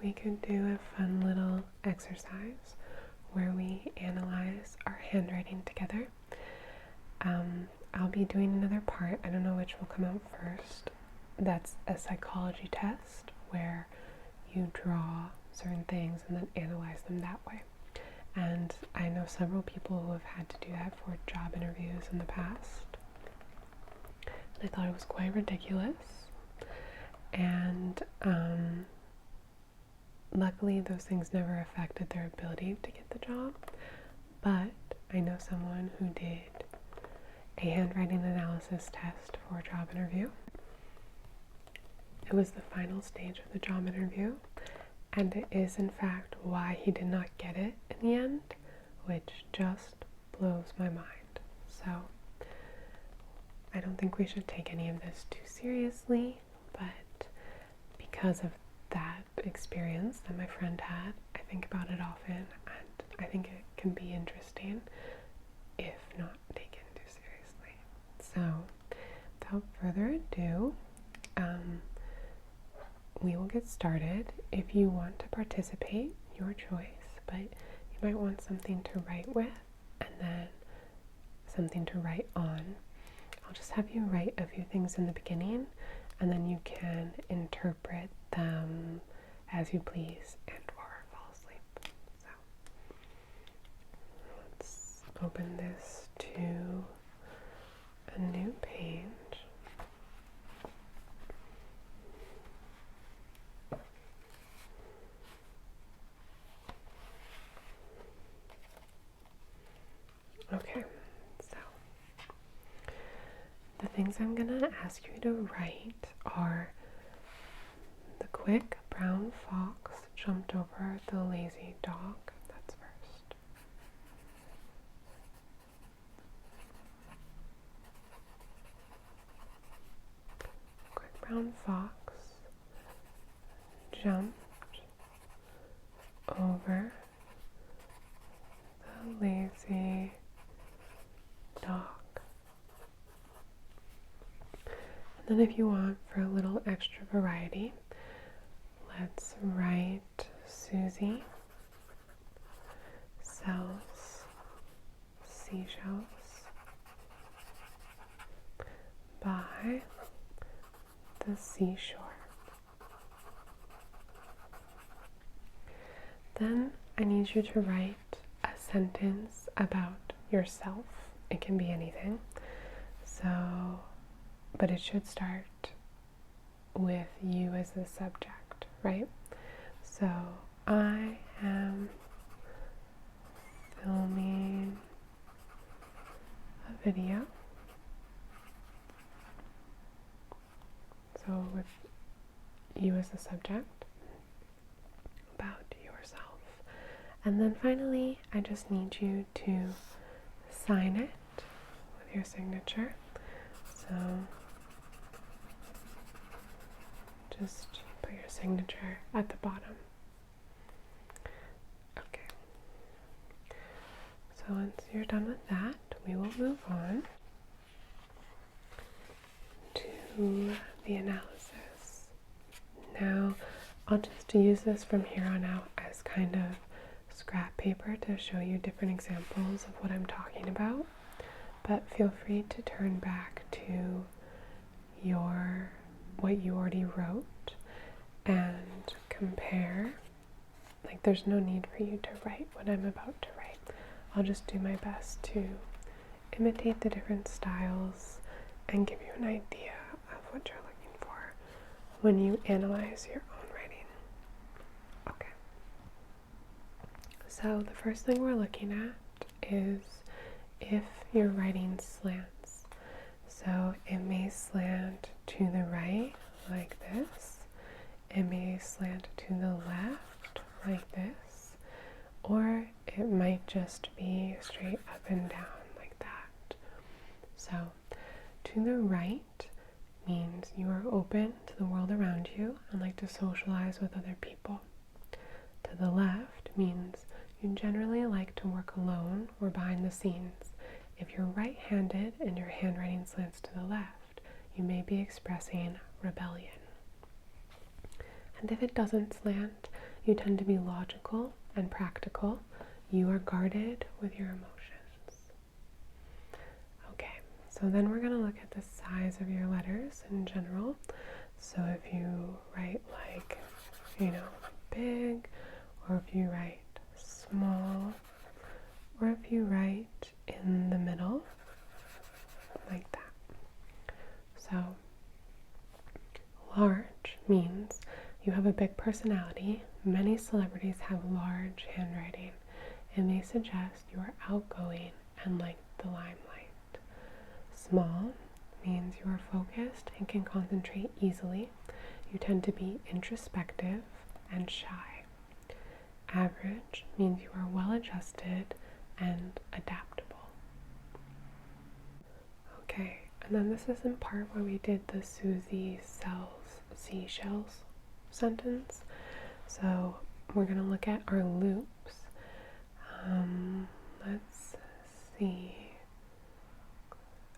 we could do a fun little exercise where we analyze our handwriting together. I'll be doing another part. I don't know which will come out first. That's a psychology test where you draw certain things and then analyze them that way. And I know several people who have had to do that for job interviews in the past. I thought it was quite ridiculous. And luckily those things never affected their ability to get the job. But I know someone who did a handwriting analysis test for a job interview. It was the final stage of the job interview, and it is in fact why he did not get it in the end, which just blows my mind. So I don't think we should take any of this too seriously, but because of that experience that my friend had, I think about it often, and I think it can be interesting if not taken too seriously. So without further ado, we will get started. If you want to participate, your choice, but you might want something to write with and then something to write on. I'll just have you write a few things in the beginning, and then you can interpret them as you please and or fall asleep. So let's open this to a new page. Okay, so the things I'm gonna ask you to write are: the quick brown fox jumped over the lazy dog. That's first. Quick brown fox jumped over the lazy dog. And then if you want, for a little extra variety, let's write Susie sells seashells by the seashore. Then I need you to write a sentence about yourself. It can be anything. So, but it should start with you as the subject, right? So, I am filming a video. So, with you as the subject, about yourself. And then finally, I just need you to sign it with your signature. So just put your signature at the bottom. Okay. So once you're done with that, we will move on to the analysis. Now, I'll just use this from here on out as kind of scrap paper to show you different examples of what I'm talking about, but feel free to turn back to what you already wrote and compare. Like, there's no need for you to write what I'm about to write. I'll just do my best to imitate the different styles and give you an idea of what you're looking for when you analyze your own writing. Okay. So the first thing we're looking at is if your writing slants. So it may slant to the right like this, it may slant to the left like this, or it might just be straight up and down like that. So to the right means you are open to the world around you and like to socialize with other people. To the left means you generally like to work alone or behind the scenes. If you're right-handed and your handwriting slants to the left, you may be expressing rebellion. And if it doesn't slant, You tend to be logical and practical. You are guarded with your emotions. Okay, so then we're going to look at the size of your letters in general. So if you write like, big, or if you write small, or if you write in the middle, like that. So large means you have a big personality. Many celebrities have large handwriting. It may suggest you are outgoing and like the limelight. Small means you are focused and can concentrate easily. You tend to be introspective and shy. Average means you are well adjusted and adaptable. Okay, and then this is in part where we did the Susie sells seashells sentence. So we're going to look at our loops. Let's see.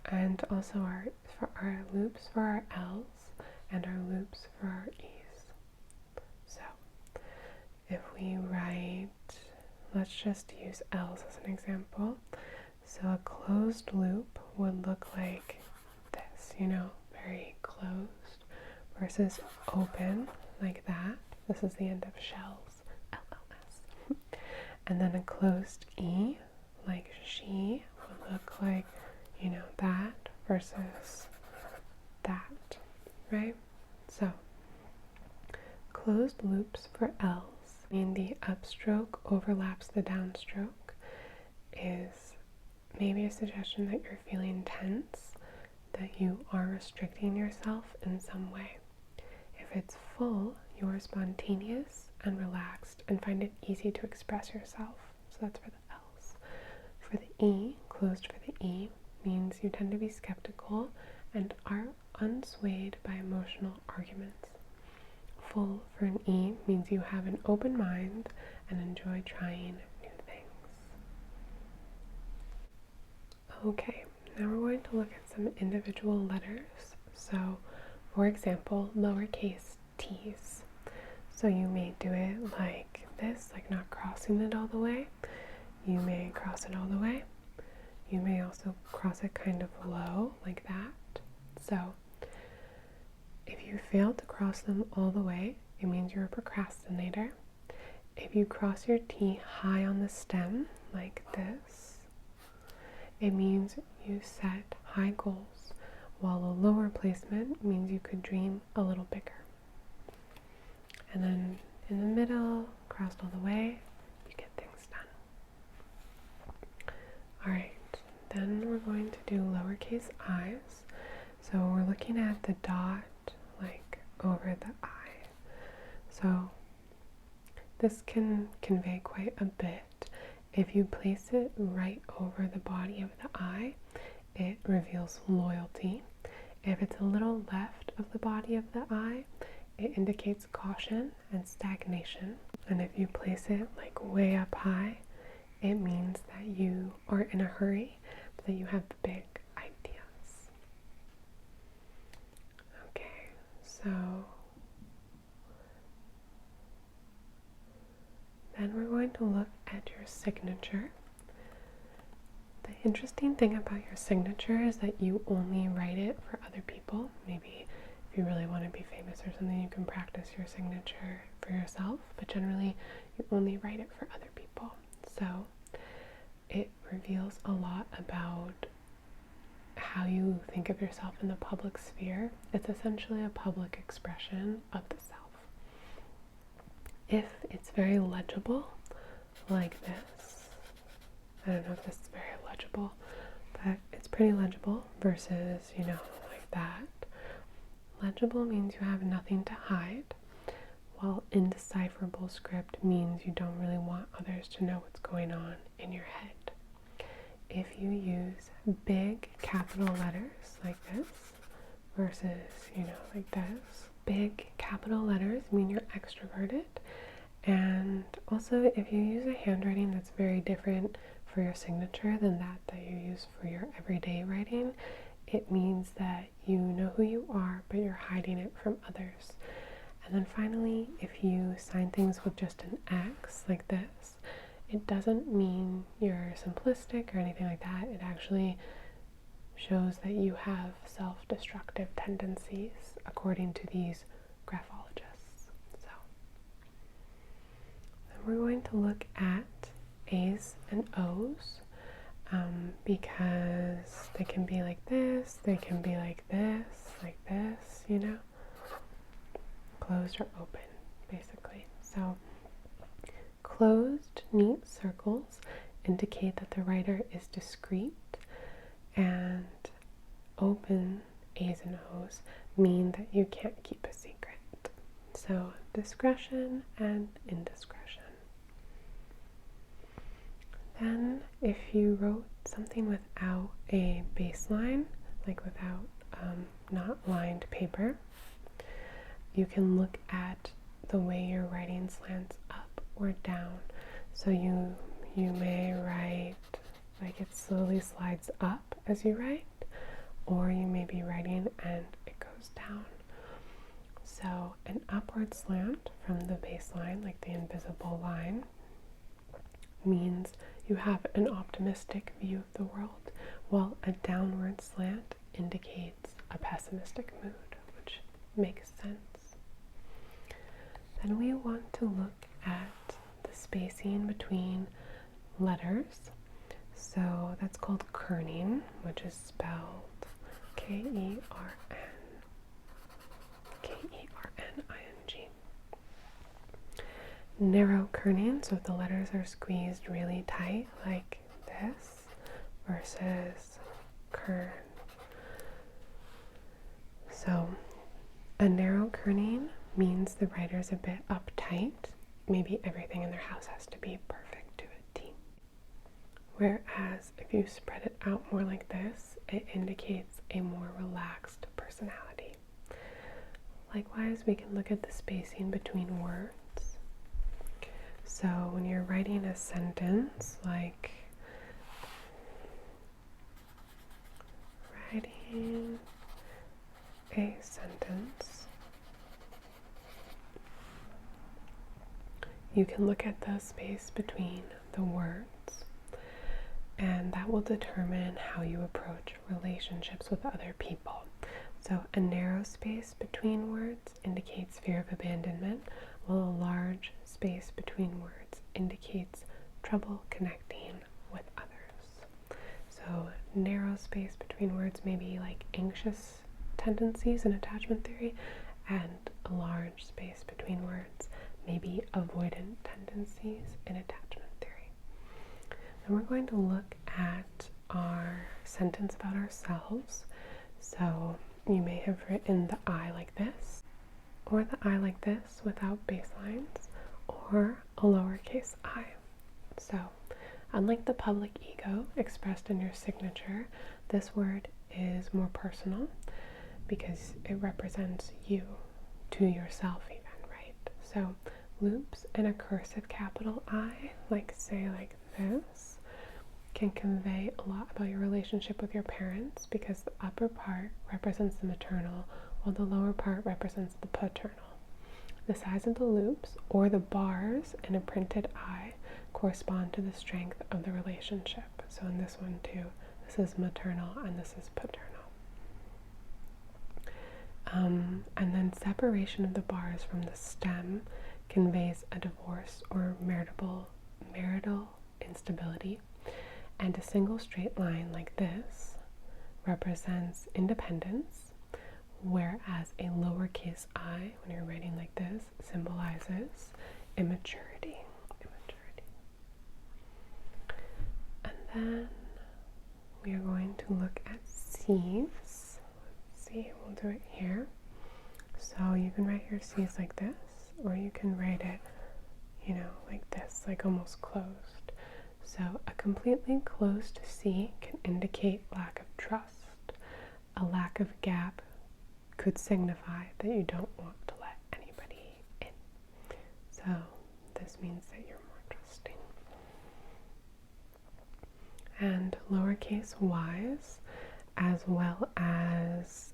And also for our loops for our L's and our loops for our E's. So if we write, let's just use L's as an example. So a closed loop would look like this, very closed, versus open like that. This is the end of shells, LLS. And then a closed E, like she, would look like, that versus that, right? So closed loops for L's mean the upstroke overlaps the downstroke, is maybe a suggestion that you're feeling tense, that you are restricting yourself in some way. If it's full, you are spontaneous and relaxed and find it easy to express yourself. So that's for the L's. For the E, closed for the E, means you tend to be skeptical and are unswayed by emotional arguments. Full for an E means you have an open mind and enjoy trying new things. Okay, now we're going to look at some individual letters. So, for example, lowercase t's. So you may do it like this, like not crossing it all the way. You may cross it all the way. You may also cross it kind of low, like that. So if you fail to cross them all the way, it means you're a procrastinator. If you cross your T high on the stem, like this, it means you set high goals, while a lower placement means you could dream a little bigger. And then in the middle, crossed all the way, you get things done. Alright, then we're going to do lowercase i's. So we're looking at the dot like over the I. So this can convey quite a bit. If you place it right over the body of the I, it reveals loyalty. If it's a little left of the body of the I, it indicates caution and stagnation. And if you place it like way up high, it means that you are in a hurry, but that you have big ideas. Okay, so then we're going to look at your signature. The interesting thing about your signature is that you only write it for other people. Maybe if you really want to be famous or something, you can practice your signature for yourself, but generally you only write it for other people. So it reveals a lot about how you think of yourself in the public sphere. It's essentially a public expression of the self. If it's very legible, like this, I don't know if this is very legible, but it's pretty legible versus, like that. Legible means you have nothing to hide, while indecipherable script means you don't really want others to know what's going on in your head. If you use big capital letters like this versus, like this, big capital letters mean you're extroverted. And also, if you use a handwriting that's very different for your signature than that you use for your everyday writing, it means that you know who you are, but you're hiding it from others. And then finally, if you you sign things with just an X like this, it doesn't mean you're simplistic or anything like that. It actually shows that you have self-destructive tendencies according to these graphologists. So then we're going to look at A's and O's because they can be like this, they can be like this, you know, closed or open, basically. So closed, neat circles indicate that the writer is discreet, and open A's and O's mean that you can't keep a secret. So discretion and indiscretion. Then if you wrote something without a baseline, like without not lined paper, you can look at the way your writing slants up or down. So you may write like it slowly slides up as you write, or you may be writing and it goes down. So an upward slant from the baseline, like the invisible line, means you have an optimistic view of the world, while a downward slant indicates a pessimistic mood, which makes sense. Then we want to look at the spacing between letters. So that's called kerning, which is spelled Kerning. Narrow kerning, so if the letters are squeezed really tight like this, versus kern. So a narrow kerning means the writer's a bit uptight. Maybe everything in their house has to be perfect to a T. Whereas if you spread it out more like this, it indicates a more relaxed personality. Likewise, we can look at the spacing between words. So when you're writing a sentence, like writing a sentence, you can look at the space between the words, and that will determine how you approach relationships with other people. So a narrow space between words indicates fear of abandonment, while a large space between words indicates trouble connecting with others. So narrow space between words may be like anxious tendencies in attachment theory, and a large space between words may be avoidant tendencies in attachment theory. Then we're going to look at our sentence about ourselves. So you may have written the I like this, or the I like this without baselines, or a lowercase I. So unlike the public ego expressed in your signature, this word is more personal because it represents you to yourself even, right? So loops and a cursive capital I, like say like this, can convey a lot about your relationship with your parents, because the upper part represents the maternal while the lower part represents the paternal. The size of the loops or the bars in a printed I correspond to the strength of the relationship. So in this one too, this is maternal and this is paternal. And then separation of the bars from the stem conveys a divorce or marital instability, and a single straight line like this represents independence, whereas a lowercase I, when you're writing like this, symbolizes immaturity. And then we are going to look at C's. Let's see, we'll do it here. So you can write your C's like this, or you can write it, you know, like this, like almost closed. So a completely closed C can indicate lack of trust. A lack of gap could signify that you don't want to let anybody in. So this means that you're more trusting. And lowercase y's, as well as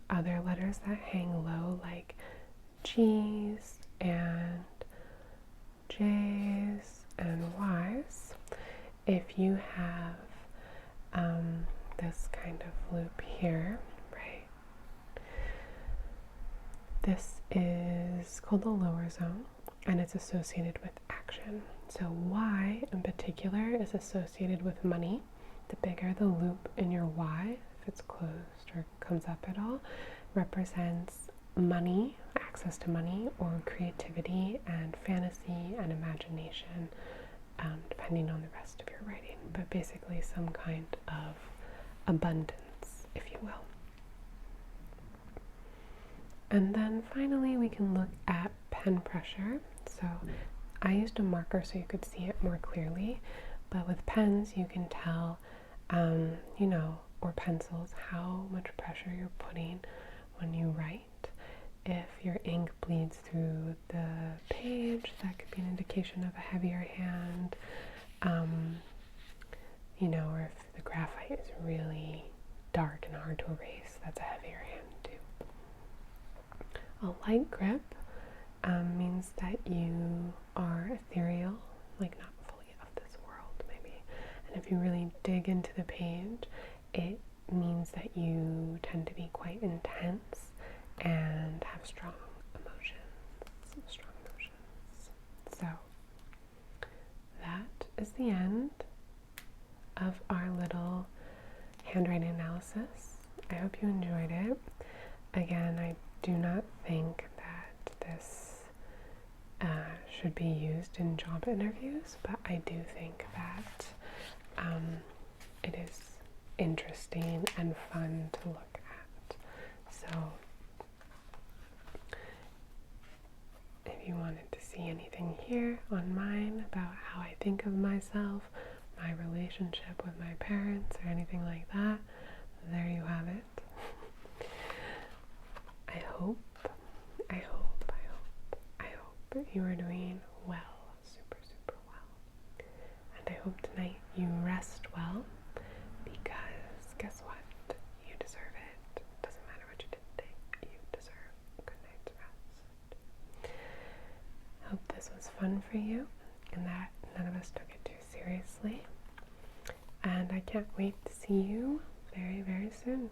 other letters that hang low, like G's and J's and Y's. If you have this kind of loop here, right? This is called the lower zone, and it's associated with action. So Y in particular is associated with money. The bigger the loop in your Y, if it's closed or comes up at all, represents money, access to money, or creativity and fantasy and imagination, depending on the rest of your writing, but basically some kind of abundance, if you will. And then finally we can look at pen pressure. So I used a marker so you could see it more clearly, but with pens you can tell, or pencils, how much pressure you're putting when you write. If your ink bleeds through the page, that could be an indication of a heavier hand, or if the graphite is really dark and hard to erase, that's a heavier hand too. A light grip means that you are ethereal, like not fully of this world maybe. And if you really dig into the page, it means that you tend to be quite intense and have strong emotions. So that is the end of our little handwriting analysis. I hope you enjoyed it. Again, I do not think that this should be used in job interviews, but I do think that it is interesting and fun to look at. So if you wanted to see anything here on mine about how I think of myself, my relationship with my parents, or anything like that, there you have it. I hope you are doing well, super well. And I hope tonight you rest well, because guess what? You deserve it. Doesn't matter what you did today, you deserve a good night's rest. Hope this was fun for you and that none of us took it too seriously. And I can't wait to see you very, very soon.